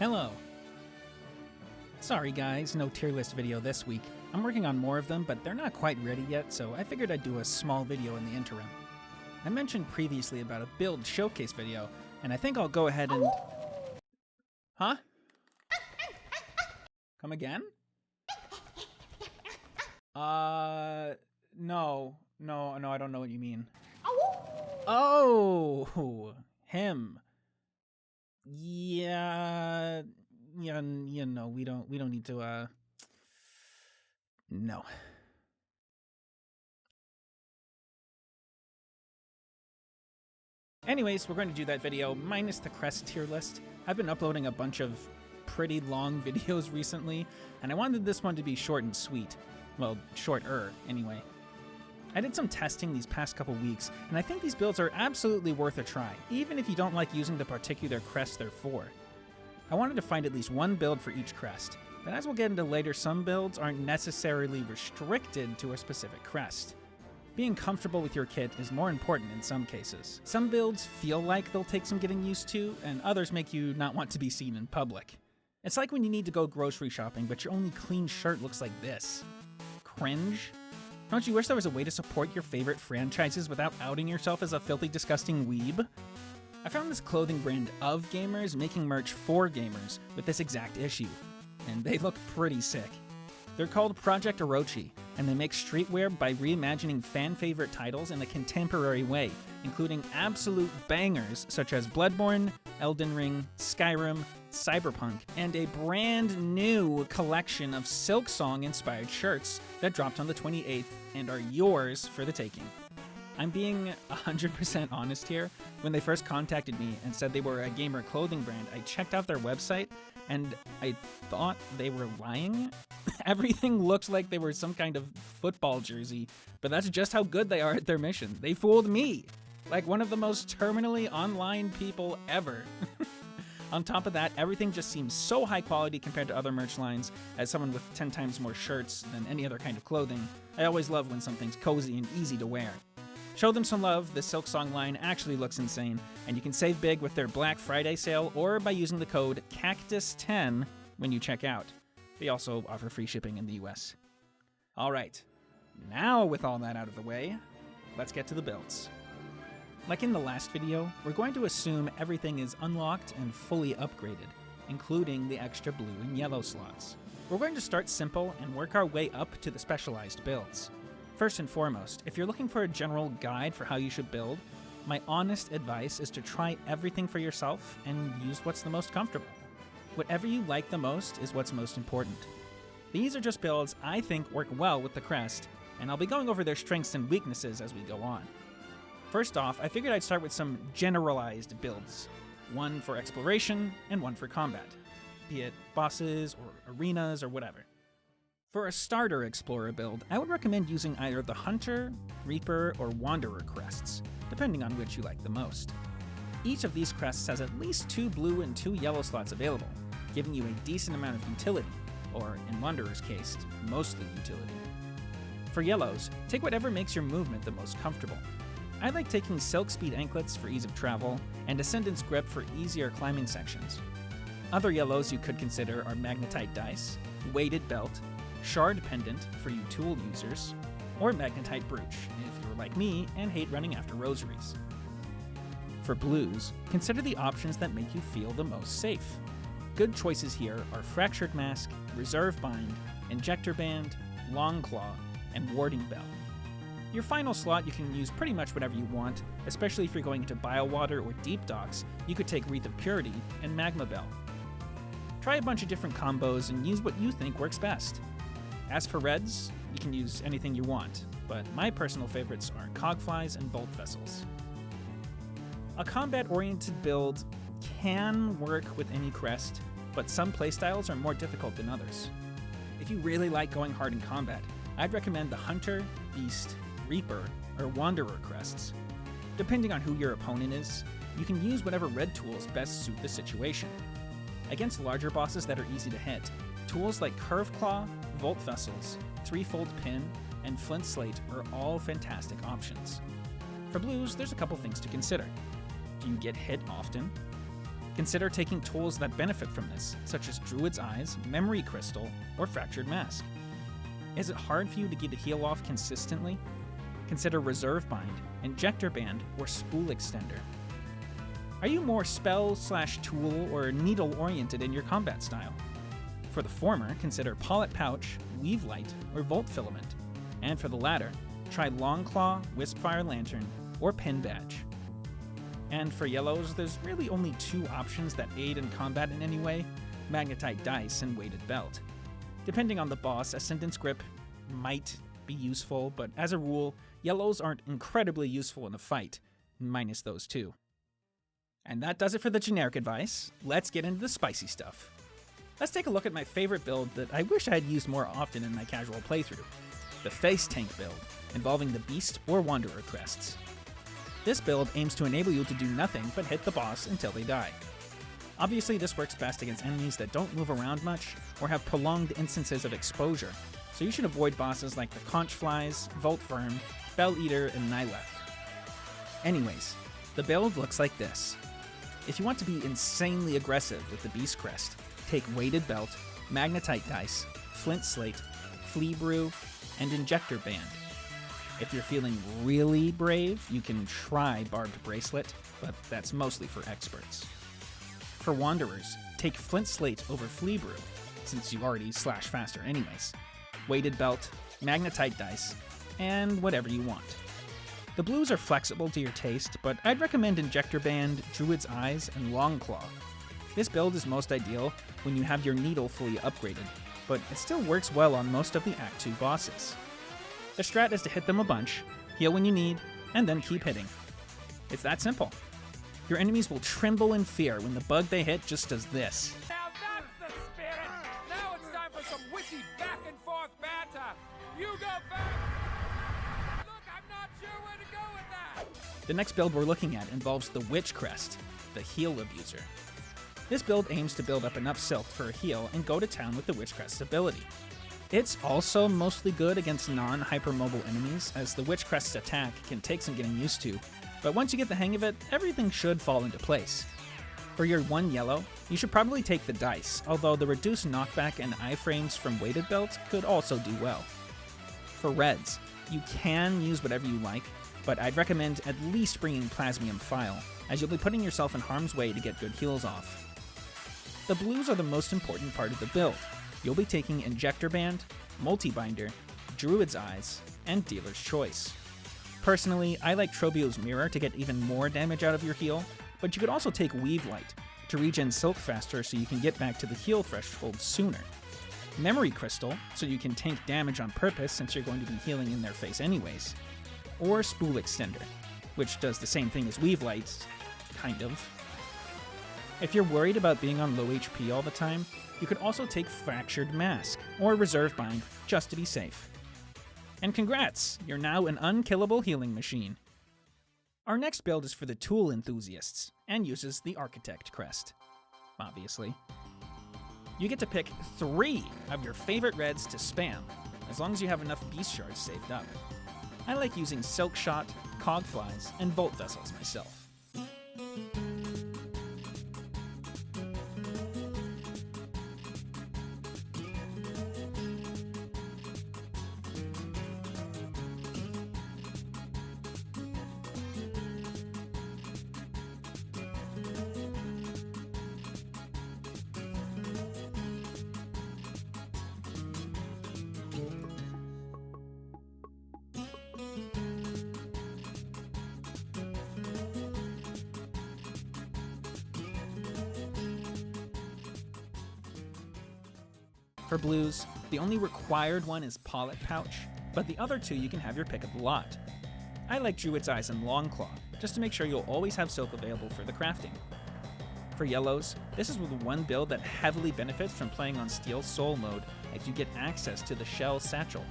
Hello. Sorry guys, no tier list video this week. I'm working on more of them, but they're not quite ready yet, so I figured I'd do a small video in the interim. I mentioned previously about a build showcase video, and I think I'll go ahead and... Huh? Come again? No, I don't know what you mean. Oh, him. Yeah, you know, we don't need to, no. Anyways, we're going to do that video minus the crest tier list. I've been uploading a bunch of pretty long videos recently, and I wanted this one to be short and sweet. Well, shorter, anyway. I did some testing these past couple weeks, and I think these builds are absolutely worth a try, even if you don't like using the particular crest they're for. I wanted to find at least one build for each crest, but as we'll get into later, some builds aren't necessarily restricted to a specific crest. Being comfortable with your kit is more important in some cases. Some builds feel like they'll take some getting used to, and others make you not want to be seen in public. It's like when you need to go grocery shopping, but your only clean shirt looks like this. Cringe? Don't you wish there was a way to support your favorite franchises without outing yourself as a filthy, disgusting weeb? I found this clothing brand of gamers making merch for gamers with this exact issue, and they look pretty sick. They're called Project Orochi, and they make streetwear by reimagining fan-favorite titles in a contemporary way, including absolute bangers such as Bloodborne, Elden Ring, Skyrim, Cyberpunk, and a brand new collection of Silksong-inspired shirts that dropped on the 28th and are yours for the taking. I'm being 100% honest here. When they first contacted me and said they were a gamer clothing brand, I checked out their website and I thought they were lying. Everything looked like they were some kind of football jersey, but that's just how good they are at their mission. They fooled me, like one of the most terminally online people ever. On top of that, everything just seems so high quality compared to other merch lines. As someone with 10 times more shirts than any other kind of clothing, I always love when something's cozy and easy to wear. Show them some love. The Silksong line actually looks insane, and you can save big with their Black Friday sale or by using the code CACTUS10 when you check out. They also offer free shipping in the US. Alright, now with all that out of the way, let's get to the builds. Like in the last video, we're going to assume everything is unlocked and fully upgraded, including the extra blue and yellow slots. We're going to start simple and work our way up to the specialized builds. First and foremost, if you're looking for a general guide for how you should build, my honest advice is to try everything for yourself and use what's the most comfortable. Whatever you like the most is what's most important. These are just builds I think work well with the crest, and I'll be going over their strengths and weaknesses as we go on. First off, I figured I'd start with some generalized builds. One for exploration and one for combat, be it bosses or arenas or whatever. For a starter explorer build, I would recommend using either the Hunter, Reaper, or Wanderer crests, depending on which you like the most. Each of these crests has at least 2 blue and 2 yellow slots available, giving you a decent amount of utility, or in Wanderer's case, mostly utility. For yellows, take whatever makes your movement the most comfortable. I like taking Silk Speed anklets for ease of travel, and Ascendant's Grip for easier climbing sections. Other yellows you could consider are Magnetite Dice, Weighted Belt, Shard Pendant for you tool users, or Magnetite Brooch if you're like me and hate running after rosaries. For blues, consider the options that make you feel the most safe. Good choices here are Fractured Mask, Reserve Bind, Injector Band, Long Claw, and Warding Bell. Your final slot you can use pretty much whatever you want, especially if you're going into Biowater or Deep Docks. You could take Wreath of Purity and Magma Bell. Try a bunch of different combos and use what you think works best. As for reds, you can use anything you want, but my personal favorites are Cogflies and Volt Vessels. A combat-oriented build can work with any crest, but some playstyles are more difficult than others. If you really like going hard in combat, I'd recommend the Hunter, Beast, Reaper, or Wanderer crests. Depending on who your opponent is, you can use whatever red tools best suit the situation. Against larger bosses that are easy to hit, tools like Curve Claw, Volt Vessels, Threefold Pin, and Flint Slate are all fantastic options. For blues, there's a couple things to consider. Do you get hit often? Consider taking tools that benefit from this, such as Druid's Eyes, Memory Crystal, or Fractured Mask. Is it hard for you to get a heal off consistently? Consider Reserve Bind, Injector Band, or Spool Extender. Are you more spell/tool or needle oriented in your combat style? For the former, consider Pollet Pouch, Weave Light, or Volt Filament. And for the latter, try Long Claw, Wispfire Lantern, or Pin Badge. And for yellows, there's really only two options that aid in combat in any way: Magnetite Dice and Weighted Belt. Depending on the boss, Ascendant's Grip might be useful, but as a rule, yellows aren't incredibly useful in a fight, minus those two. And that does it for the generic advice. Let's get into the spicy stuff. Let's take a look at my favorite build that I wish I had used more often in my casual playthrough: the Face Tank build, involving the Beast or Wanderer crests. This build aims to enable you to do nothing but hit the boss until they die. Obviously, this works best against enemies that don't move around much or have prolonged instances of exposure, so you should avoid bosses like the Conch Flies, Voltworm, Bell Eater, and Nyleth. Anyways, the build looks like this. If you want to be insanely aggressive with the Beast Crest, take Weighted Belt, Magnetite Dice, Flint Slate, Flea Brew, and Injector Band. If you're feeling really brave, you can try Barbed Bracelet, but that's mostly for experts. For Wanderers, take Flint Slate over Flea Brew, since you already slash faster anyways, Weighted Belt, Magnetite Dice, and whatever you want. The blues are flexible to your taste, but I'd recommend Injector Band, Druid's Eyes, and Long Claw. This build is most ideal when you have your needle fully upgraded, but it still works well on most of the Act 2 bosses. The strat is to hit them a bunch, heal when you need, and then keep hitting. It's that simple. Your enemies will tremble in fear when the bug they hit just does this. Now that's the spirit! Now it's time for some witty back and forth banter! You go first! Look, I'm not sure where to go with that! The next build we're looking at involves the Witch Crest, the Heal Abuser. This build aims to build up enough silk for a heal and go to town with the Witch Crest's ability. It's also mostly good against non-hypermobile enemies, as the Witch Crest's attack can take some getting used to, but once you get the hang of it, everything should fall into place. For your 1 yellow, you should probably take the Dice, although the reduced knockback and iframes from Weighted Belt could also do well. For reds, you can use whatever you like, but I'd recommend at least bringing Plasmium File, as you'll be putting yourself in harm's way to get good heals off. The blues are the most important part of the build. You'll be taking Injector Band, Multi-Binder, Druid's Eyes, and Dealer's Choice. Personally, I like Trobio's Mirror to get even more damage out of your heal, but you could also take Weave Light to regen silk faster so you can get back to the heal threshold sooner. Memory Crystal, so you can tank damage on purpose since you're going to be healing in their face anyways. Or Spool Extender, which does the same thing as Weave Light, kind of. If you're worried about being on low HP all the time, you could also take Fractured Mask, or Reserve Bind, just to be safe. And congrats! You're now an unkillable healing machine. Our next build is for the tool enthusiasts, and uses the Architect Crest. Obviously. You get to pick 3 of your favorite reds to spam, as long as you have enough Beast Shards saved up. I like using Silk Shot, Cogflies, and Volt Vessels myself. For blues, the only required one is Pollet Pouch, but the other 2 you can have your pick of the lot. I like Druid's Eyes and Long Claw, just to make sure you'll always have silk available for the crafting. For yellows, this is the one build that heavily benefits from playing on Steel Soul mode, as you get access to the Shell Satchel,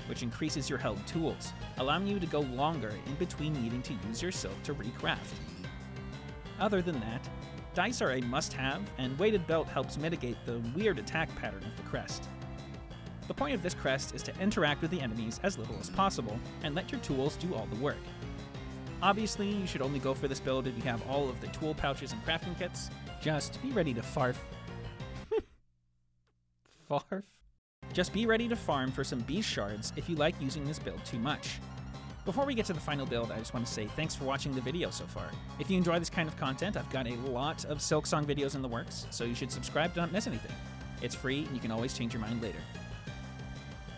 which increases your held tools, allowing you to go longer in between needing to use your silk to recraft. Other than that, Dice are a must-have, and Weighted Belt helps mitigate the weird attack pattern of the crest. The point of this crest is to interact with the enemies as little as possible, and let your tools do all the work. Obviously, you should only go for this build if you have all of the tool pouches and crafting kits. Just be ready to farf. Farf? Just be ready to farm for some beast shards if you like using this build too much. Before we get to the final build, I just want to say thanks for watching the video so far. If you enjoy this kind of content, I've got a lot of Silksong videos in the works, so you should subscribe to not miss anything. It's free, and you can always change your mind later.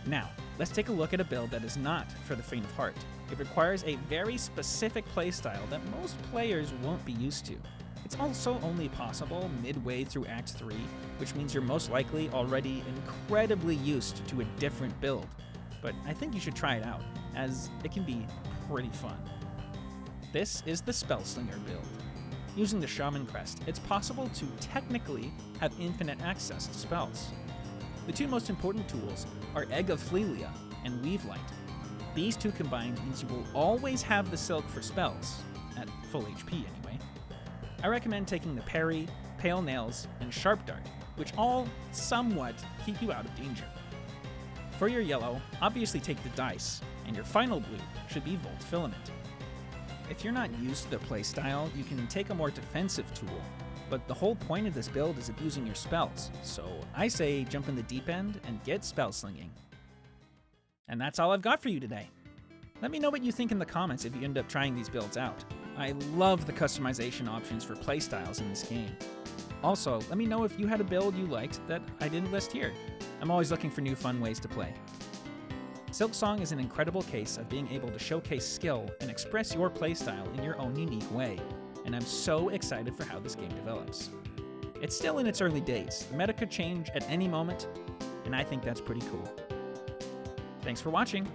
Now, let's take a look at a build that is not for the faint of heart. It requires a very specific playstyle that most players won't be used to. It's also only possible midway through Act 3, which means you're most likely already incredibly used to a different build. But I think you should try it out, as it can be pretty fun. This is the Spellslinger build. Using the Shaman crest, it's possible to technically have infinite access to spells. The two most important tools are Egg of Flelia and Weave Light. These two combined means you will always have the Silk for spells, at full HP anyway. I recommend taking the Parry, Pale Nails, and Sharp Dart, which all somewhat keep you out of danger. For your yellow, obviously take the dice, and your final blue should be Volt Filament. If you're not used to the playstyle, you can take a more defensive tool, but the whole point of this build is abusing your spells, so I say jump in the deep end and get spell slinging. And that's all I've got for you today. Let me know what you think in the comments if you end up trying these builds out. I love the customization options for playstyles in this game. Also, let me know if you had a build you liked that I didn't list here. I'm always looking for new fun ways to play. Silksong is an incredible case of being able to showcase skill and express your playstyle in your own unique way, and I'm so excited for how this game develops. It's still in its early days, the meta could change at any moment, and I think that's pretty cool. Thanks for watching!